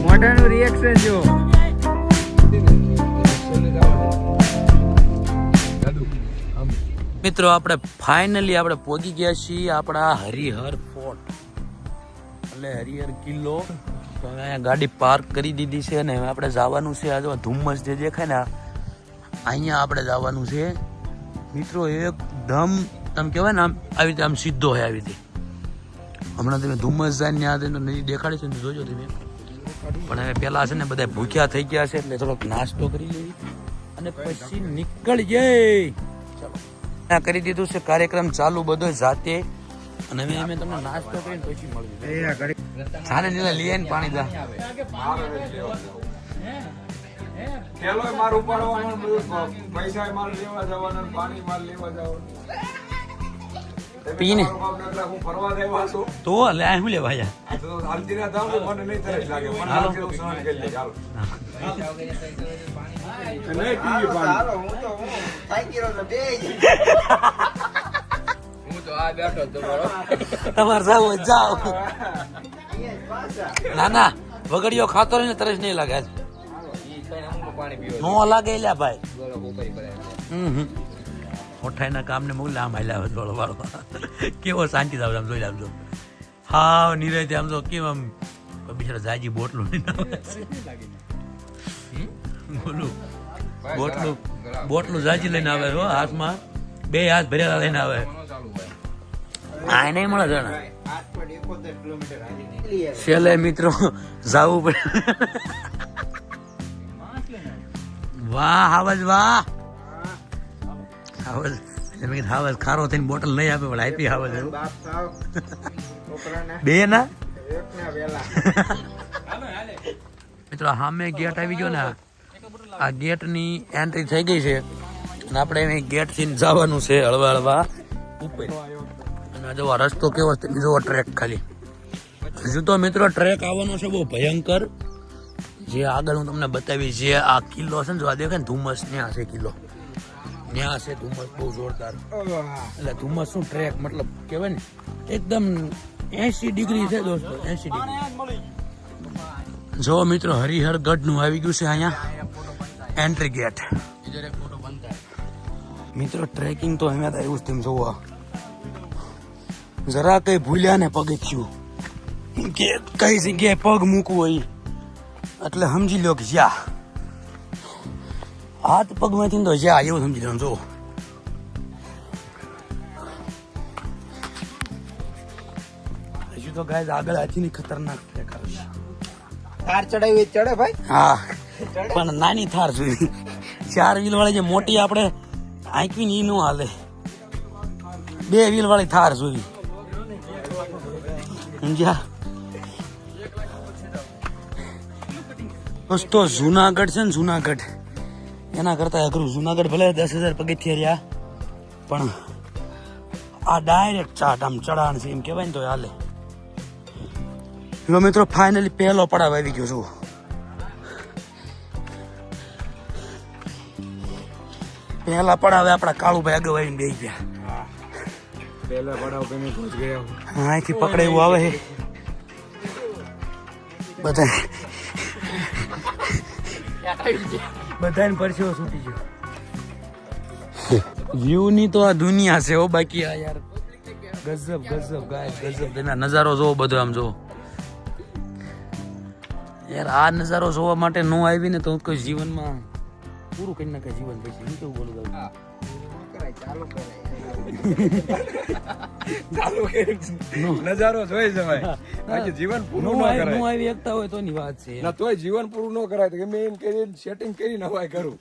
મોઢાનું reaction જો. મિત્રો આપણે ફાઇનલી આપણે પહોંચી ગયા છીએ આપણા હરિહર ફોર્ટ એટલે હરિહર કિલ્લો. તો હવે અહીંયા ગાડી પાર્ક કરી દીધી છે અને આપણે જવાનું છે. આ જો ધુમ્મસ જે દેખાય ને અહીંયા આપણે જવાનું છે મિત્રો. એકદમ તમે કહેવાય ને આમ આવી રીતે આમ સીધો હોય આવી રીતે. હમણાં તમે ધુમ્મસ જાય ને આ નદી દેખાડી છે ને જોજો તમે. પણ હવે પેલા છે ને બધા ભૂખ્યા થઈ ગયા છે એટલે થોડોક નાસ્તો કરી લેવી અને પછી નીકળી જાય. કરી દીધું છે કાર્યક્રમ ચાલુ બધો જાતે અને હવે અમે તમને નાસ્તો કરીને પછી મળ્યું. સાને નીલા લઈ આવીને પાણી દા પીને તો લે શું લેવા તમારે જાવ જાઓ. ના ના વગડીઓ ખાતો ને તરસ નહીં લાગે નો લાગે લ્યા ભાઈ. મોઠાઈના કામ ને મોકલે આમ હાલ્યા દોડો વાળો કેવો શાંતિ થાવ આમ જોઈ આમજો. હા નિરાતે આમ તો કેમ આમ બિચારા જાજી બોટલું બોટલું જાજી લઈને આવે હો હાથમાં બે હાથ ભરેલા લઈને આવે. આ નહીં મળે જણા છેલ્લે મિત્રો જાવું પડે. વાહ હાવજ વાહ હાવજ હાવજ ખારો થઈને બોટલ નહીં આપે પણ આપી હાવજ બે ના મિત્રો સામે ગેટ આવી ગયો ને આ ગેટ ની એન્ટ્રી થઈ ગઈ છે અને આપણે ગેટ થી જવાનું છે હળવા હળવા ઉપર. અને જો રસ્તો કેવો છે બીજો ટ્રેક ખાલી હજુ તો મિત્રો ટ્રેક આવવાનો છે બહુ ભયંકર. જે આગળ હું તમને બતાવી જે આ કિલ્લો છે ને જો આ દેખાય ને ધુમ્મસ ત્યાં છે કિલ્લો ત્યાં છે ધુમ્મસ બહુ જોરદાર. એટલે ધુમ્મસ શું ટ્રેક મતલબ કેવાય ને એકદમ 80 ડિગ્રી છે દોસ્તો 80 ડિગ્રી. જો મિત્રો હરિહર ગઢ નું આવી ગયું છે અહીંયા એન્ટ્રી ગેટ. મિત્રો ટ્રેકિંગ તો અહીંયા આવ્યું જ તેમ જોવા જરા કઈ ભૂલ્યા ને પગથિયું કે કઈ જગ્યાએ પગ મૂકવું હોય એટલે સમજી લો કે જ્યાં હાથ પગમાંથી તો જ્યાં એવું સમજી લો. જો હજુ તો ગાય આગળ હાથીની ખતરનાક ટ્રેક આવે છે. થાર ચડાવી ચડે ભાઈ. હા પણ નાની થાર જોઈ 4 વ્હીલ વાળી જે મોટી આપણે આંકવી ને ઈ નો હાલે. 2 વ્હીલ વાળી થાર જોઈ સમજ્યા. દોસ્તો જુનાગઢ છે ને જુનાગઢ એના કરતા અઘરું. જુનાગઢ ભલે 10,000 પગથિયા રહ્યા પણ આ ડાયરેક્ટ ચાટ આમ ચડાણ છે એમ કેવાય ને તો હાલે. જો મિત્રો ફાઇનલી પહેલો પડાવ આવી ગયો છું. પહેલા પડાવે આપડા કાળુભાઈ આગળ આવીને બેસી ગયા. પહેલા પડાવ તમે પહોંચ ગયા. હા અહીંથી પકડે એવું આવે છે બધા બધાને પરસેવો છૂટી ગયો. વ્યૂ ની તો આ દુનિયા છે હો. બાકી આ યાર ગજબ ગજબ ગાય ગજબ તેના નજારો જોવો બધો આમ જોવો યાર. આ નજારો જોવા માટે નો આવી ને તો કોઈ જીવનમાં પૂરું કરી નાખે જીવન. પછી હું કેવું બોલું નજારો જોઈ જવાય બાકી જીવન પૂરું ન કરાય. નો આવી એકતા હોય તો ની વાત છે ના તોય જીવન પૂરું ન કરાય તો ગમે એમ કરીને સેટિંગ કરીને હવાય કરું.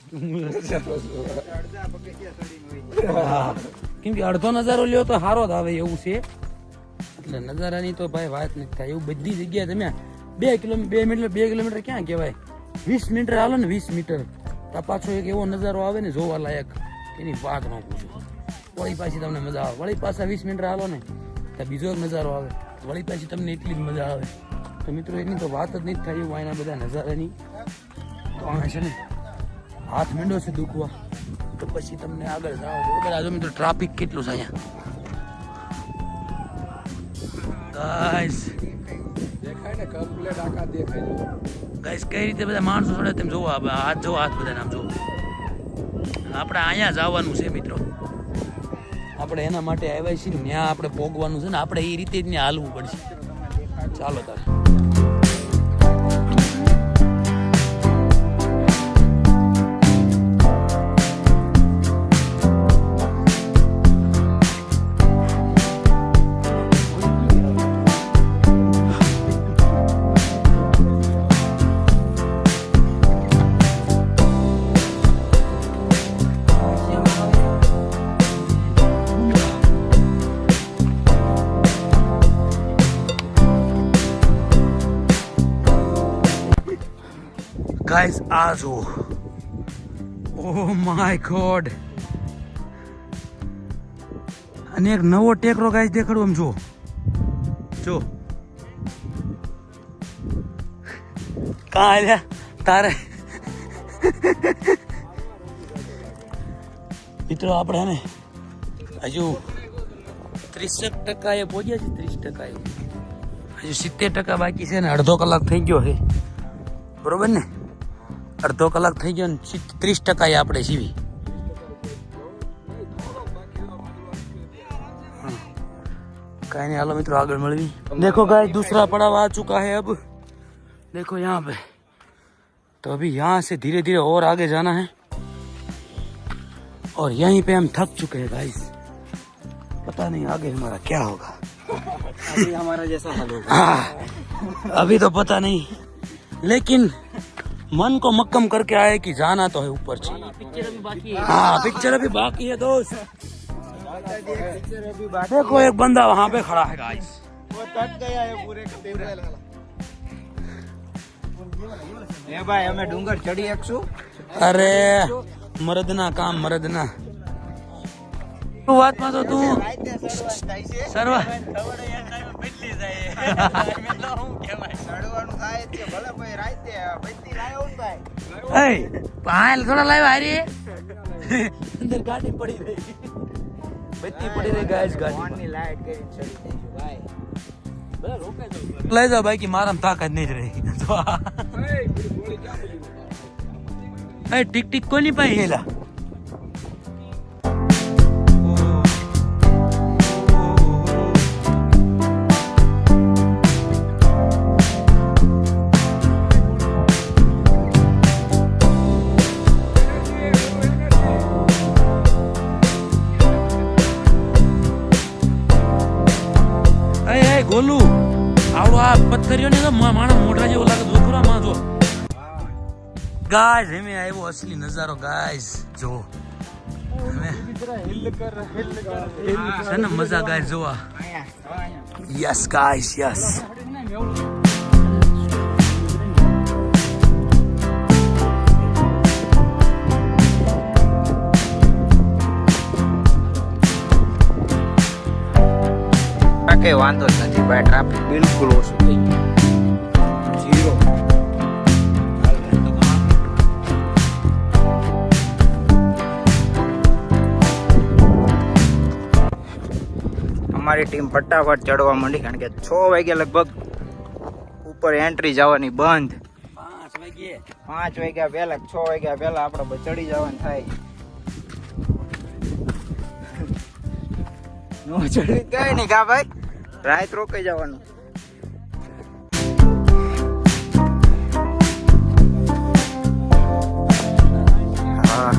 કેમ કે અડધો નજારો લ્યો તો સારો જ આવે એવું છે. એટલે નજારાની તો ભાઈ વાત નથી થાય એવું. બધી જગ્યાએ તમે 2 કિલોમીટર ક્યાં કહેવાય 20 મીટર હાલો ને 20 મીટર તો પાછો એક એવો નજારો આવે ને જોવા લાયક એની વાત ન પૂછો. વળી પાછી તમને મજા આવે. વળી પાછા 20 મીટર હાલો ને તો બીજો એક નજારો આવે વળી પાછી તમને એટલી જ મજા આવે. તો મિત્રો એની તો વાત જ નથી થાય એવું એના બધા નજારાની. તો આ છે ને હાથ મીંડો છે દુખવા તો પછી તમને આગળ જાઓ બરોબર. આ જો મિત્રો ટ્રાફિક કેટલું છે અહીંયા ગાઈસ. દેખાય ને કમ્પ્લેટ આખા દેખાય. ગાઈસ કઈ રીતે બધા માણસો જોડે તેમ જોવો. હાથ જોવો, હાથ બધા નામ જોવો. આપણે અહીંયા જવાનું છે મિત્રો. આપણે એના માટે આવ્યા છીએ ત્યાં આપણે પોગવાનું છે ને આપણે એ રીતે જ ત્યાં હાલવું પડશે. ચાલો તારે. ગાઈસ આ જો, ઓ માય ગોડ. અને એક નવો ટેકરો ગાઈસ દેખાડું આમ જો જો. કાં આલ્યા તારે મિત્રો આપણે ને હજુ 30% એ પહોંચ્યા છે. 30% હજુ 70% બાકી છે ને. અડધો કલાક થઈ ગયો છે બરોબર ને. અડધો કલાક થઈ ગયો ને 30% આપણે સીવી. कहीं नहीं, हालो मित्रों आगे मिलवी. देखो गाइस दूसरा पड़ाव आ चुका है. अब देखो यहाँ पे तो अभी यहाँ से धीरे धीरे और आगे जाना है और यहीं पे हम थक चुके हैं गाइस. पता नहीं आगे हमारा क्या होगा. अभी हमारा जैसा हाल होगा. हाँ, अभी तो पता नहीं, लेकिन मन को मक्कम करके आए कि जाना तो है ऊपर चाहिए. पिक्चर अभी बाकी है. हाँ पिक्चर अभी बाकी है दोस्त. देखो एक बंदा वहाँ पे खड़ा है गाइस. वो तक गया है पूरे ए भाई हमें डूंगर चढ़ी एकशु. अरे मर्दना काम मर्दना. તું વાતમાં તો તું સર્વા પાયલ થોડા લાવ્યા હારી અંદર ગાડી પડી રહી. બત્તી પડી રહી ગાઈસ. ગાડી લઈ જાઓ બાકી મારામાં તાકાત નહીં જ રહી. ટીક ટીક કોની પાસે હેલા. ગોલું આવડો આ પથ્થરિયો ને તો માણસ મોઢા જેવો લાગે. દોખરા માં જો ગાઈસ એમે આવ્યો અસલી નજારો ગાઈસ. જો છે ને મજા ગાઈસ જોવા. Yes guys yes. કઈ વાંધો જ નથી ભાઈ. ટ્રાફિક બિલકુલ ઓછું થઈ ગયું. ઝીરો. અમારી ટીમ ફટાફટ ચડવા માંડી કારણ કે 6 વાગે લગભગ ઉપર એન્ટ્રી જવાની બંધ. 5 વાગ્યા પહેલા 6 વાગ્યા પહેલા આપણે ચડી જવાનું થાય. નો ચડી કઈ નહીં કા ભાઈ. રાત રોકાઈ જવાનું. હા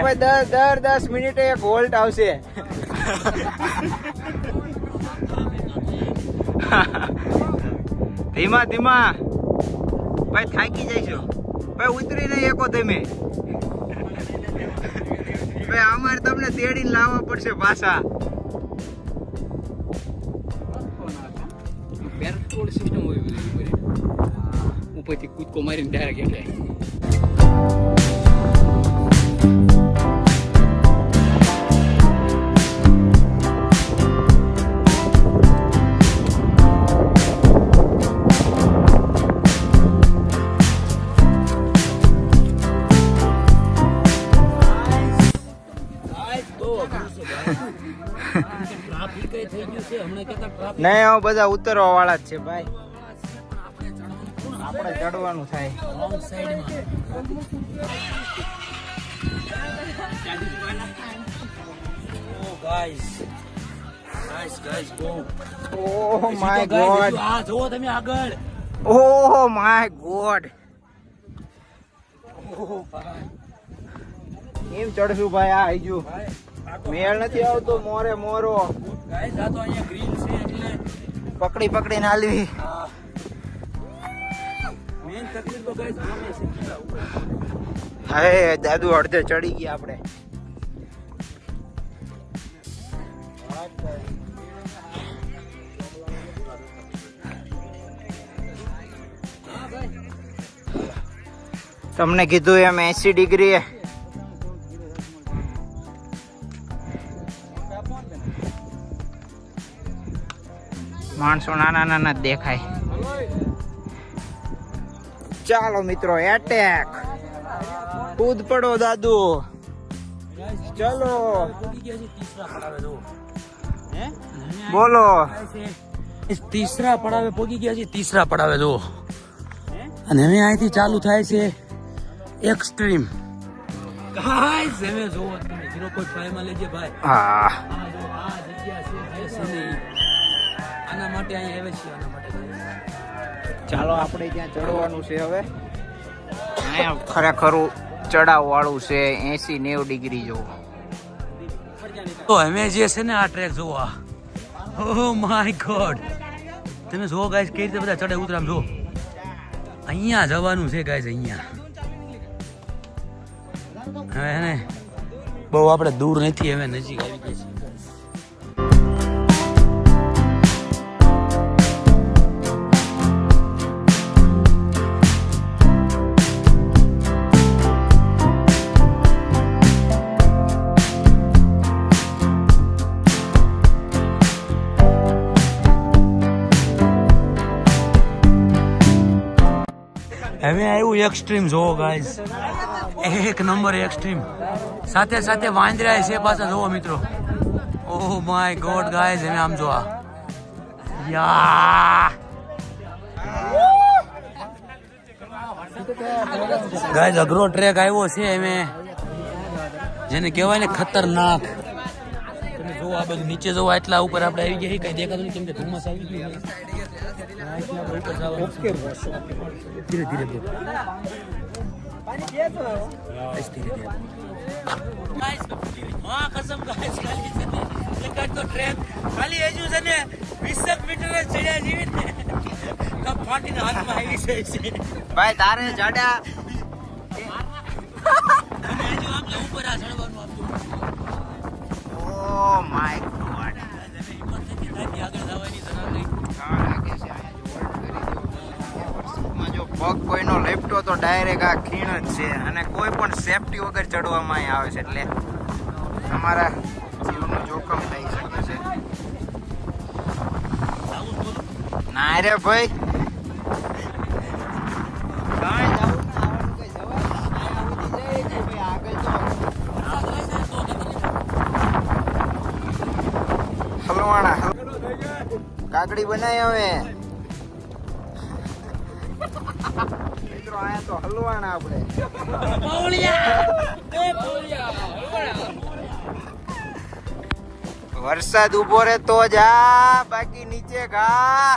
હવે દર 10 મિનિટે એક વોલ્ટ આવશે. ધીમા ધીમા ભાઈ, થાકી જઈશું ભાઈ. ઉતરી નહીં એકો તમે ભાઈ. અમારે તમને તેડીને લાવવા પડશે પાછા. બેરફોડ સિસ્ટમ હોય બધી ઉપરથી કૂદકો મારીને ડાયરેક્ટ એટલે નહીં, હવે બધા ઉતરવા વાળા જ છે ભાઈ. આપણે ચડવાનું થાય. ઓહ માય ગોડ, આ જુઓ તમે આગળ. Oh my God. એમ ચડશું ભાઈ. આ હજુ મેળ નથી આવતો. મોરે મોરો ગાઈસ, આ તો અહીંયા ગ્રીન છે એટલે પકડી પકડીને હાલવી. મેન તકલીફ તો ગાઈસ આમે છે. હે દાદુ અડધે ચડી ગયા આપણે. તમને કીધું એમ 80 ડિગ્રી. માણસો નાના નાના જ દેખાય. ચાલો મિત્રો, એટેક. કૂદ પડો દાદુ. ચલો બોલો. તીસરા પડાવે પોગી ગયા છે. તીસરા પડાવે જો. અને હવે અહીંથી ચાલુ થાય છે એક્સ્ટ્રીમ. ગાઈસ, હવે જો 0.5 માં લેજે ભાઈ. હા, આ જો આ જગ્યા છે નહીં. આના માટે અહીં આવે છે. આના માટે ચાલો આપણે ત્યાં ચડવાનું છે હવે. અહીંયા ખરેખર ચડાવ વાળું છે. 80-90 ડિગ્રી જેવું. તો અમે જે છે ને આ ટ્રેક જોવા. ઓહ માય ગોડ, તમે જો ગાઈસ કઈ રીતે બધા ચડે ઉતરામ જો. અહીંયા જવાનું છે ગાઈસ. અહીંયા હવે ને બહુ આપણે દૂર નથી, હવે નજીક આવી ગયા છીએ. હવે આવ્યું એક્સ્ટ્રીમ જોવો ગાઈસ. એક નંબર એક્સ્ટ્રીમ. સાથે સાથે વાંદરા છે પાછા જોવો મિત્રો. ઓહ માય ગોડ ગાઈસ, હવે આમ જોવા યા ગાઈસ. અઘરો ટ્રેક આવ્યો છે હવે, જેને કહેવાય ને ખતરનાક. તમે જો આ બધું નીચે જોવા, એટલા ઉપર આપણે આવી ગયા. કઈ દેખાતું નહીં કેમ કે ધુમ્મસ આવી ગયું. ધીરે ધીરે ખાલી હજુ છે ને 20 મીટર જ ચડ્યા જેવી ને ફાટીને હાથમાં આવી છે. ભાઈ તારે જાડા. ઉપર આ ચડવાનું આપતું. Oh my God. આગળ જવાની જરૂર નહીં. જો પગ કોઈનો લેપટો તો ડાયરેક્ટ આ ખીણ જ છે. અને કોઈ પણ સેફટી વગર ચડવામાં આવે છે, એટલે અમારા જીવનું જોખમ થઈ શકે છે. ના રે ભાઈ, હલવાણા કાકડી બનાવી હવે મિત્રો. આયા તો હલવાણા આપણે. વરસાદ ઉભો રે તો જા, બાકી નીચે ઘા.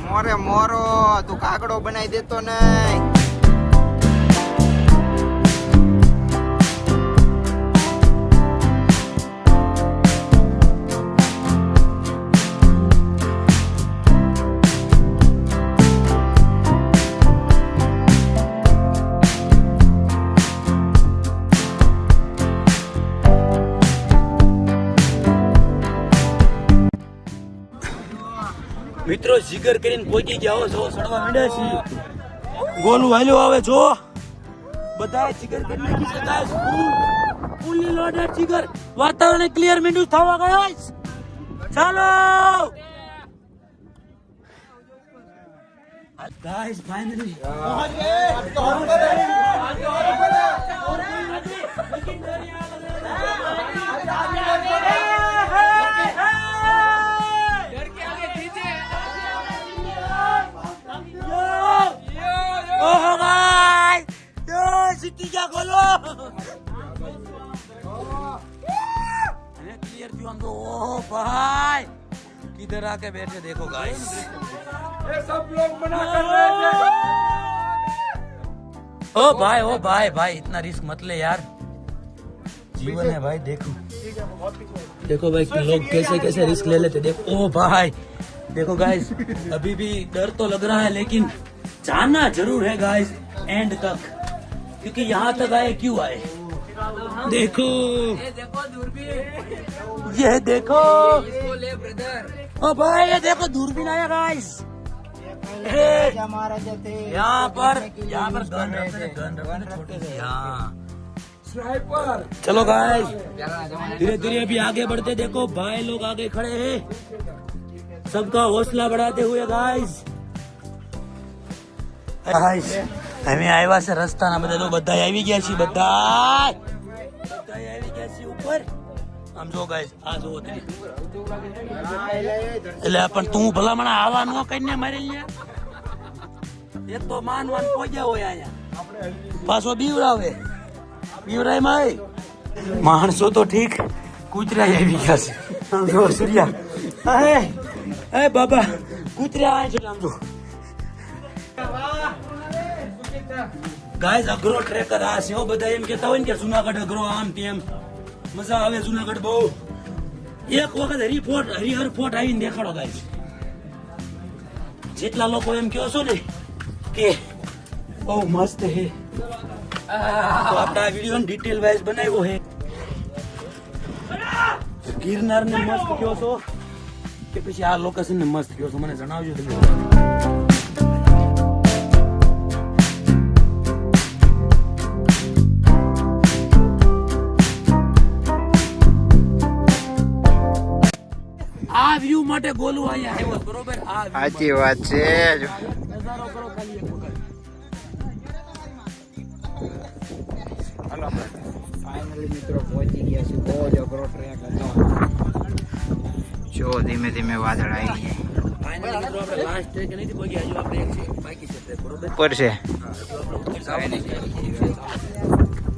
મોરે મોરો તું કાકડો બનાવી દેતો નહીં. મિત્રો જીગર કરીને પહોંચી ગયા હો, જો સડવા માંડ્યા છીએ. ગોલું હાલ્યો આવે જો, બધા જીગર કરી નાખી છે ગાઈસ. ફૂલી લોડેડ જીગર. વાતાવરણ ક્લિયર મીંડું થવા ગાઈસ. ચાલો ગાઈસ, ફાઇનલી ओहो गाइस, यो सिटी क्या खोलो. अरे क्लियर क्यों हम तो. ओह भाई किधर आके बैठे देखो गाइस. ये सब लोग मना कर रहे थे. ओ भाई भाई इतना रिस्क मत ले यार, जीवन है भाई. देखो भाई लोग कैसे कैसे रिस्क ले लेते. देखो ओ भाई, देखो गाइस अभी भी डर तो लग रहा है लेकिन जाना जरूर है गाइस एंड तक, क्योंकि यहाँ तक आए क्यों आए. देखो ये देखो इसको ले ब्रदर. ओ भाई ये देखो दूरबीन आया गाइस. हमारा जैसे यहाँ पर गन रखते छोटे से. यहाँ चलो गाइस धीरे धीरे अभी आगे बढ़ते. देखो भाई लोग आगे खड़े हैं, सबका हौसला बढ़ाते हुए गाइस. ગાઈસ અમે આવ્યા છે રસ્તાના બધા તો બધા આવી ગયા છે. બધા આવી ગયા છે ઉપર. આમ જો ગાઈસ, આ જો એટલે પણ તું ભલામણા આવા નો કરીને મારી લે. એક તો માનવાન પોજ્યા હોય અહીંયા, પાછો બીવરાવે. બીવરાય માં માણસો તો ઠીક, કૂતરા આવી ગયા છે. આમ જો સૂર્યા, એ બાબા કૂતરા આવે છે. આમ જો ગાઈસ અઘરો ટ્રેકર આ છે. બધા એમ કેતા હોય ને કે જુનાગઢ અઘરો આમ તેમ. મજા આવે જુનાગઢ બહુ. એક વખત હરિહર ફોર્ટ આવીને દેખાડો ગાઈસ. જેટલા લોકો એમ કહો છો ને કે બહુ મસ્ત હે, તો આપણા વિડીયો ને ડિટેલ વાઇઝ બનાવ્યો હે. ગિરનાર ને મસ્ત કહો છો કે પછી આ લોકેશન ને મસ્ત કહો છો, મને જણાવજો તમે. આ વ્યૂ માટે ગોલું અહીંયા આવ્યો બરોબર. આ સાચી વાત છે. નજારો કરો ખાલી એક વખત. હાલો ફાઇનલી મિત્રો પહોંચી ગયા છે. બહુ જ અઘરો ટ્રેક હતો. જો ધીમે ધીમે વાદળ આવી જાય. ફાઇનલી મિત્રો આપણે લાસ્ટ ટ્રેક નથી પહોંચ્યા, હજુ આપણે એક છે બાકી છે ટ્રેક બરોબર. ઉપર છે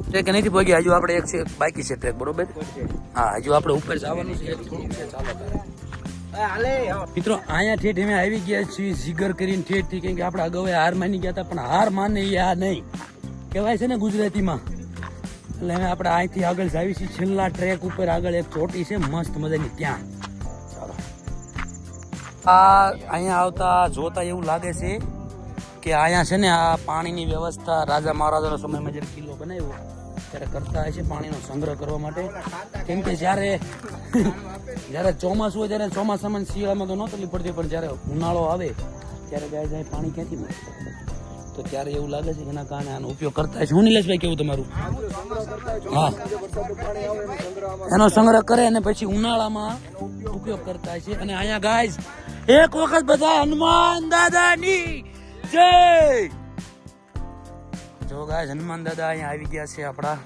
ટ્રેક નથી પહોંચ્યા, હજુ આપણે એક છે બાકી છે ટ્રેક બરોબર. હા હજુ આપણે ઉપર જવાનું છે, થોડુંક છે. ચાલો મિત્રો અહીંયા ઠેઠ અમે આવી ગયા છીએ જીગર કરીને ઠેઠ થી, કેમ કે આપણે અગાઉ હાર માની ગયા હતા, પણ હાર માને એ આ નહીં કહેવાય છે ને ગુજરાતીમાં. એટલે અમે આપણે અહીંથી આગળ જાવી છીએ છેલ્લા ટ્રેક ઉપર. આગળ એક ચોટી છે મસ્ત મજાની, ત્યાં. ચાલો આ અહીંયા આવતા જોતા એવું લાગે છે કે અહીંયા છે ને આ પાણીની વ્યવસ્થા રાજા મહારાજાના સમયમાં જ્યારે કિલ્લો બનાવ્યો ત્યારે કરતા હશે પાણીનો સંગ્રહ કરવા માટે. કેમ કે જ્યારે ચોમાસું હોય ત્યારે ચોમાસામાં શિયાળામાં તો ન તકલીફ પડતી, પણ જ્યારે ઉનાળો આવે ત્યારે ગાય જાય પાણી ક્યાંથી મળે, તો ત્યારે એવું લાગે છે કે એના કારણે આનો ઉપયોગ કરતા હશે. હું નિલેશભાઈ કેવું તમારું? હા, એનો સંગ્રહ કરે અને પછી ઉનાળામાં ઉપયોગ કરતા હશે. અને અહીંયા ગાય એક વખત બધા હનુમાન દાદાની જય. જો ગાય હનુમાન દાદા અહીંયા આવી ગયા છે આપણા.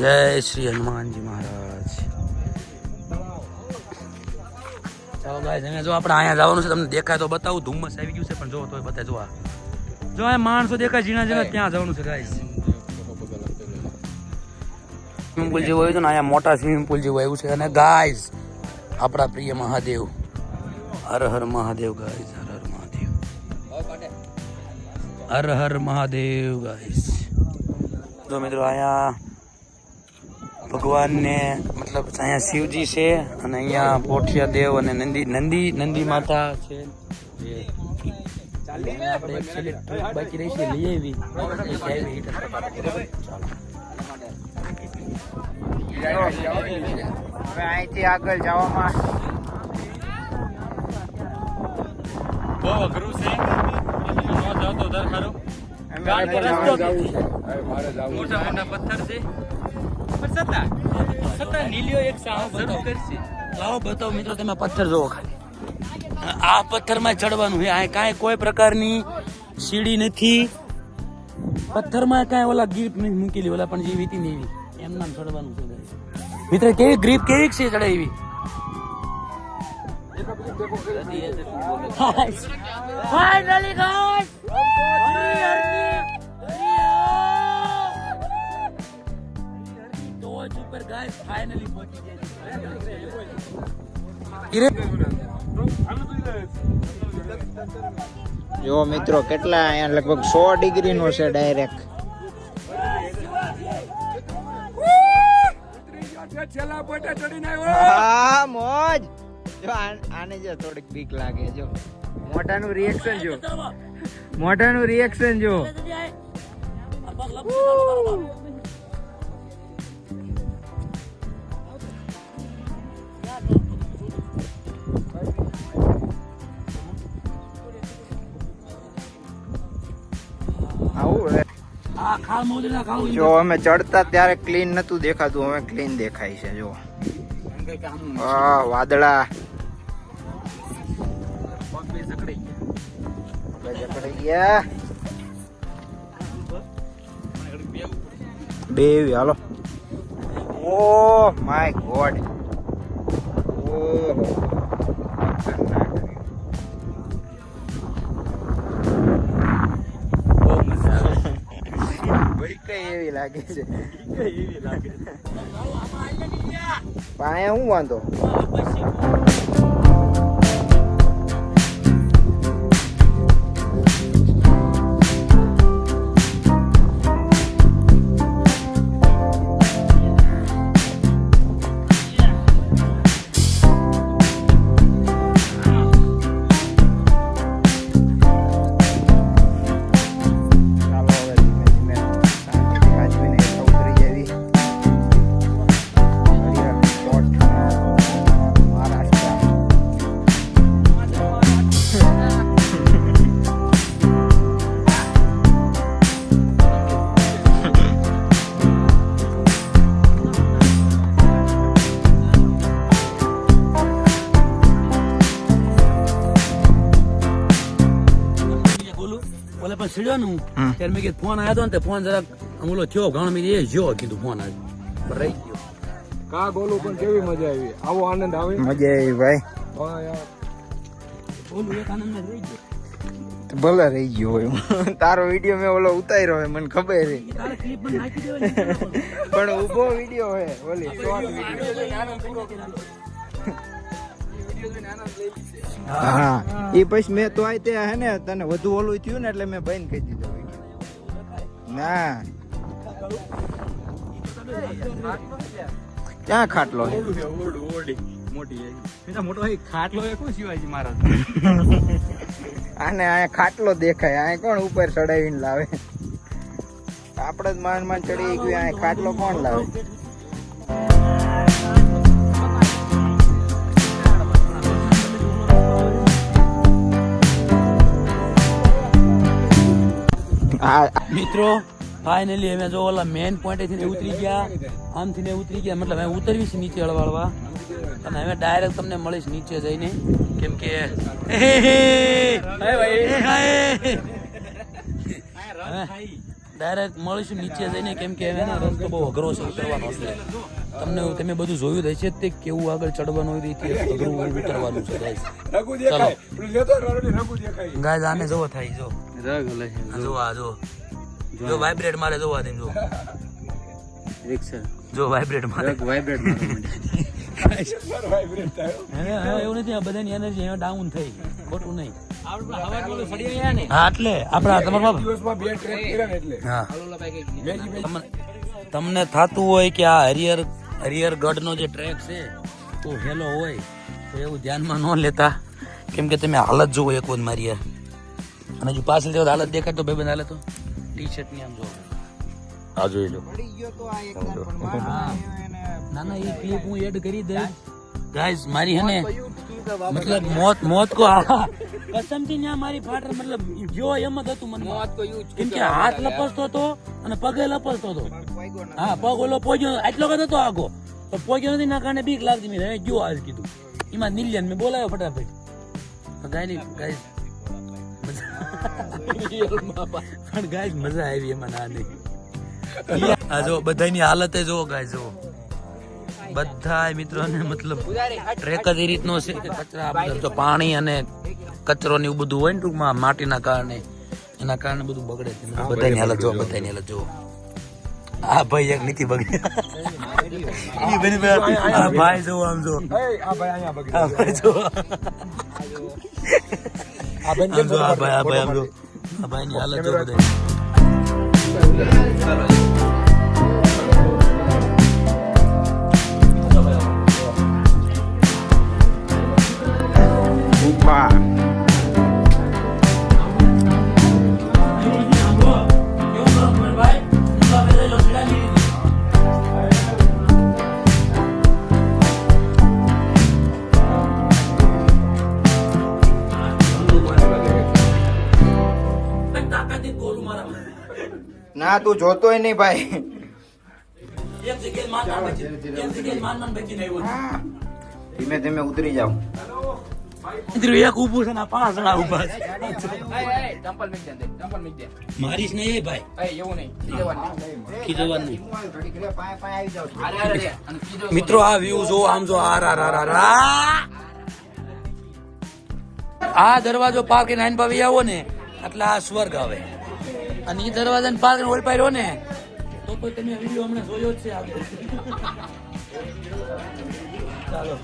જય શ્રી હનુમાનજી મહારાજ. ચાલો ગાય તમે જો આપણે અહીંયા જવાનું છે, તમને દેખાય તો બતાવું. ધુમ્મસ આવી ગયું છે પણ જો તોય બતાય. જો આ માણસો દેખાય ઝીણા ઝીણા, ત્યાં જવાનું છે ગાય. સ્વિમિંગ પુલ જેવું આવ્યું છે ને, અહીંયા મોટા સ્વિમિંગ પુલ જેવું આવ્યું છે. અને ગાઈઝ આપણા પ્રિય મહાદેવ, હર હર મહાદેવ ગાઈઝ, હર હર મહાદેવ, હર હર મહાદેવ ગાઈઝ. જો મિત્રો અહીંયા ભગવાનને મતલબ અહીંયા શિવજી છે અને અહીંયા પોઠિયા દેવ અને નંદી માતા છે. આપણે એક છેલ્લી ટ્રીપ બાકી રહી છે, લઈ આવી. ચાલો હવે અહીંથી આગળ જવામાં બહુ અઘરું છે ન જાવ તો દર સારું અમે ગાડી આગળ રસ્તો જવાનું નથી. મોટા મોટા પથ્થર છે પણ છતાં નીલિયો એક સાહસ શરૂ કરશે. લાવો બતાવો મિત્રો, તમે પથ્થર જોવો ખાલી. આ પથ્થરમાં ચડવાનું છે. આ કાંઈ કોઈ પ્રકારની સીડી નથી. પથ્થરમાં કાંઈ ઓલા ગ્રીપ નહીં મૂકેલી, ઓલા પણ જેવી હતી ને એવી એમ નામ ચડવાનું છે. મિત્ર કેવી ગ્રીપ કેવી છે ચડાવી? ફાઇનલી ગાઈસ ટોચ ઉપર ગાઈસ ફાઇનલી પહોંચી ગયા. જો મિત્રો કેટલા અહીંયા લગભગ 100 ડિગ્રી નો છે ડાયરેક્ટ. હા મોજ. જો આને જો થોડીક બીક લાગે. જો મોઢાનું રિએક્શન જો, મોઢાનું રિએક્શન જો. આવું હે. આ ખા મોજના ખાવ જો અમે ચડતા ત્યારે ક્લીન નતું દેખાતું, હવે ક્લીન દેખાય છે. જો વાદળા જકડાઈ ગયા બે. હાલો. Oh my God. ઓહો કઈ એવી લાગે છે. પાયા હું વાંધો. પણ સીડ્યો ત્યારે મેં કીધું ફોન આવ્યો હતો ને તે ફોન જરાક ઓલો થયો ઘણો મેં એ જો કીધું ફોન આવ્યો રહી ગયો. કા બોલું પણ કેવી મજા આવી. આવો આનંદ આવે. મજા આવી ભાઈ. હા યાર બોલું એક આનંદ માં રહી ગયો. ભલે રહી ગયો હોય. તારો વિડીયો મેં ઓલો ઉતાર્યો હોય મને ખબર છે, તારે ક્લિપ પણ નાખી દેવાની. પણ ઊભો વિડીયો હોય ઓલી શોર્ટ હા એ પછી મેં તો આ તે હે ને તને વધુ ઓલું થયું ને એટલે મેં બંધ કરી દીધો વિડીયો. ના ક્યાં ખાટલો છે? આને અહીંયા ખાટલો દેખાય. અહીંયા કોણ ઉપર ચડાવીને લાવે? આપડે જ માંડ માંડ ચડી ગયું. અહીંયા ખાટલો કોણ લાવે? મિત્રો ફાઇનલી અમે જો ઓલા મેન પોઈન્ટ થી ઉતરી ગયા, આમથી ને ઉતરી ગયા, મતલબ અમે ઉતરવી છે નીચે હળવાળવા અને હવે ડાયરેક્ટ તમને મળીશ નીચે જઈને, કેમ કે ડાયરેક્ટ મળીશું નીચે જઈને, કેમ કે હવે રસ્તો બહુ અઘરો છે ઉતરવાનો છે. તમે બધું જોયું જ હશે તે કેવું આગળ ચડવાનું હોય તે અઘરું ઉતરવાનું છે ગાઈસ. ચલો ગાઈસ આને જોવો થાય. જો જો આ જો જો વાઇબ્રેટ મારે જોવા દે. જો રિક્ષા જો વાઇબ્રેટ મારે વાઇબ્રેટ એવું નથી. આ બધાની એનર્જી અહીંયા ડાઉન થઈ, ખોટું નહીં. હા એટલે આપડા તમારા હા તમને થતું હોય કે આ હરિહરગઢ નો જે ટ્રેક છે તો હેલો હોય તો એવું ધ્યાનમાં ન લેતા, કેમ કે તમે હાલત જોવો એક વખત મારી યાર. અને જો પાછળ જેવો હાલત દેખાય તો ભાઈ બંધ હાલે તો ટી શર્ટ ની આમ જો આ જોઈ લો પડી ગયો તો આ એકવાર પણ મારવા એને ના ના એ ક્લિપ હું એડ કરી દઈશ ગાઈસ મારી હે ને મતલબ મોત કો કસમથી ન્યા મારી ફાટર મતલબ જો એમ જ હતું મને મોત તો યુઝ કેમ કે હાથ લપસતો હતો અને પગે લપસતો હતો વાગ્યો ને હા પગ ઓલો પોગ્યો આટલો કદ હતો આગો તો પોગ્યો નથી ના કારણે બીક લાગતી મેં હવે જો આજ કીધું એમાં નિલ્યન મેં બોલાવ્યો ફટાફટ ગાઈસ પણ ગાઈસ મજા આવી એમાં ના નહીં આ જો બધાની હાલત જો ગાઈસ જો બધા મિત્રોને મતલબ ટ્રેક જ એ રીતનો છે કે કચરા બધા તો પાણી અને કચરો ને એવું બધું હોય ને ટૂંકમાં માટીના કારણે એના કારણે બધું બગડે છે બધાની હાલત જો બધાની હાલત જો આ ભાઈ એક નીતિ બગડી આ ભાઈ જો આમ જો આ ભાઈ અહીંયા બગડી આ ભાઈ જો આ બેન આમ જો આ ભાઈ આમ જો આ ભાઈની હાલત જો બધા ગુફા ના તું જોતોય નહીં ભાઈ ધીમે ધીમે ઉતરી જાવ એક ઉભું છે ને 5 જણા ઉભા છે ચંપલ મીક દે ચંપલ મીક દે મારીશ ને એ ભાઈ એવું નહીં ખીજવાનું ખીજવાનું આવી જાવ અરે અરે અને કીધો મિત્રો આ વ્યૂ જો આમ જો આ દરવાજો પાર કરીને આઈને પાવી આવો ને એટલે આ સ્વર્ગ આવે અને એ દરવાજાને પાર કરીને ઓળપાઈ રહ્યો ને તો તમે વિડીયો હમણાં જોયો જ છે આગળ ચાલો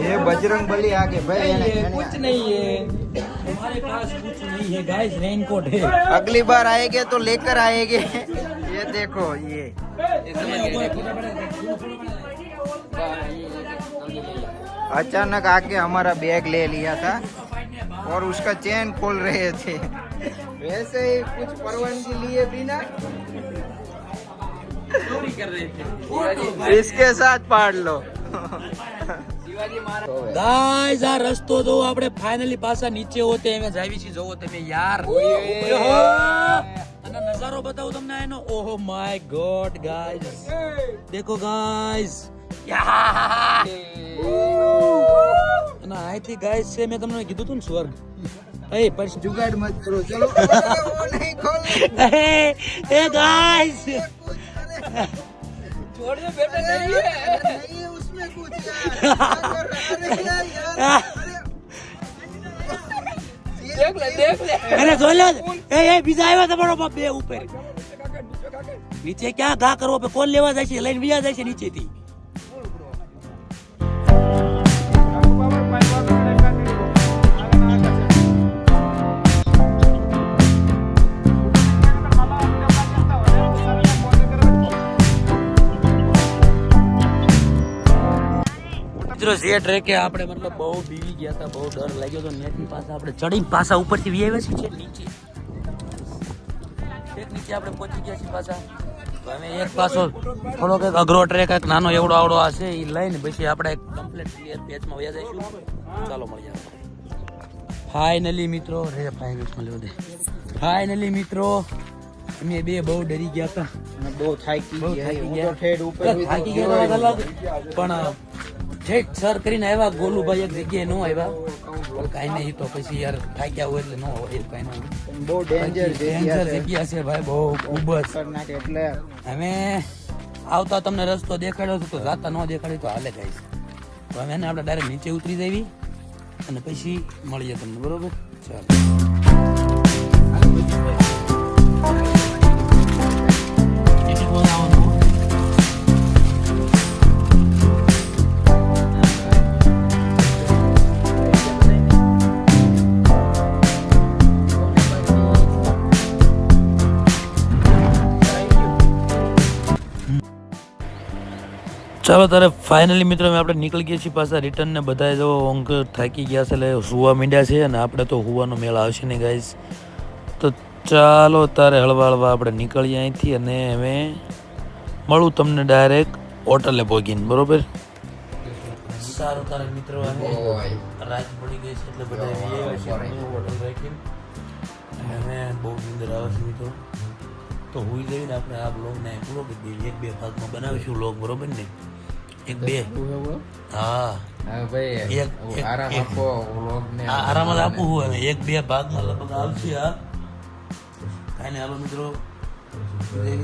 ये बजरंग बली आगे भाई कुछ नहीं है हमारे पास कुछ नहीं है गाइस रेनकोट है अगली बार आएंगे तो लेकर आएंगे ये देखो ये अचानक आके हमारा बैग ले लिया था और उसका चेन खोल रहे थे वैसे ही कुछ परवानगी लिए बिना चोरी कर रहे थे इसके साथ पाड़ लो शिवाजी महाराज ગાઈસ આ રસ્તો જો આપણે ફાઇનલી પાછા નીચે હોતે અમે જાવી છીએ જોવો તમે યાર અને નજારો બતાવું તમને એનો ઓહો માય ગોડ ગાઈસ દેખો ગાઈસ અને આઈથી ગાઈસ છે મેં તમને કીધું તું ને સ્વર્ગ એ પર जुगाड़ मत करो चलो वो नहीं खोल એ ગાઈસ छोड़ दो बेटा नहीं है नहीं है उसमें कुछ यार देख ले અરે જોઈ લો એ બીજા આવ્યા તમારો બાપ બે ઉપર નીચે ક્યાં ઘા કરવો પે કોણ લેવા જાય છે લઈને બીજા જાય છે નીચેથી મિત્રો જે ટ્રેકે આપણે મતલબ બહુ બીવી ગયા હતા બહુ ડર લાગ્યો તો નેટની પાસે આપણે ચડીને પાછા ઉપરથી વી આવ્યા છીએ નીચે એક નીચે આપણે પહોંચી ગયા છીએ પાછા તો અમે એક પાછો થોડોક એક અઘરો ટ્રેક એક નાનો એવડો આવડો આ છે એ લઈને પછી આપણે કમ્પ્લીટ ક્લિયર પેચમાં વયા જઈશું ચાલો મળીએ ફાઇનલી મિત્રો રે ફાઇનલી મિત્રો અમે બે બહુ ડરી ગયા હતા બહુ થાકી બહુ ગયા થાકી હું ગયા. તો ઠેઠ ઉપર થાકી ગયા વાત અલગ પણ ઠેઠ સર કરીને આવ્યા ગોલુભાઈ એક જગ્યાએ નો આવ્યા પણ કાંઈ નહીં તો પછી યાર થાક્યા હોય એટલે નો હોય કાંઈ નહીં બહુ ડેન્જર ડેન્જર જગ્યા છે ભાઈ બહુ ખૂબ જ ખતરનાક એટલે અમે આવતા તમને રસ્તો દેખાડ્યો હતો તો જાતા ન દેખાડ્યો તો હાલે ગાઈસ તો અમે એને આપણે ડાયરેક્ટ નીચે ઉતરી જઈએ અને પછી મળીએ તમને બરોબર ચાલો ચાલો તારે ફાઇનલી મિત્રો આપણે નીકળી ગયા છીએ પાછા રિટર્ન ને બધા જો થાકી ગયા છે એટલે સુવા માંડ્યા છે અને આપણે તો હુવાનો મેળ આવશે નહીં ગાઈસ તો ચાલો તારે હળવા હળવા આપણે નીકળીએ અહીંથી અને હવે મળું તમને ડાયરેક્ટ હોટલે પહોંચીને, બરોબર? સારું તારે મિત્રો રાત પડી ગઈ છે એટલે બધા હોટલ રાખીને અને અમે બહુ નીંદર આવે છે મિત્રો, તો હુઈ જઈને આપણે આ બ્લોગને પૂરો કરી દઈએ. 1-2 ભાગમાં બનાવીશું બ્લોગ, બરોબર ને? 1-2 હા આરામ જ આપવું હોય. 1-2 ભાગમાં લગભગ આવશે. આ કાંઈ નહીં, હાલો મિત્રો,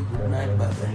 ગુડ નાઇટ, બાય.